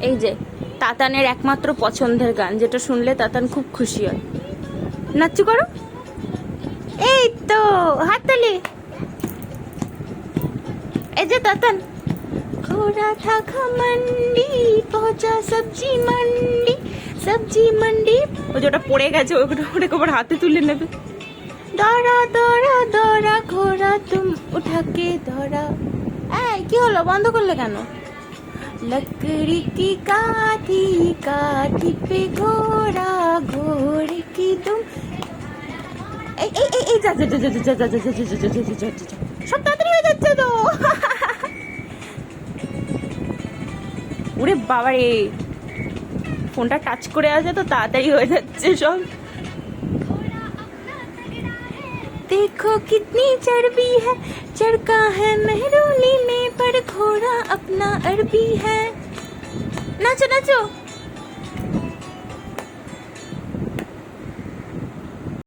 এই যে তাতানের একমাত্র পছন্দের গান, যেটা শুনলে তাতান খুব খুশি হয়। নাচু করো, এই তো হাততালি। এই যে তাতান, ঘোड़ा था मंडी पहुंचा सब्जी मंडी सब्जी मंडी। ও যেটা পড়ে গেছে ওটা ওটা আবার হাতে তুলে নেবে। দৌড়া দৌড়া দৌড়া ঘোড়া তুম উঠা কে দৌড়া। এই কি হলো, বন্ধ করলে কেন? लकड़ी की काठी काठी पे घोड़ा घोड़े की तुम। এই এই এই যা যা যা যা যা যা যা যা যা যা যা যা যা। সব তাড়াতাড়ি হয়ে যাচ্ছে তো। ওরে বাবা রে, ফোনটা টাচ করে আছে তো তাড়াতাড়ি হয়ে যাচ্ছে সব। देखो कितनी चर्बी है, चरका है मेहरूनी में पर घोड़ा अपना अरबी है। नाचो नाचो।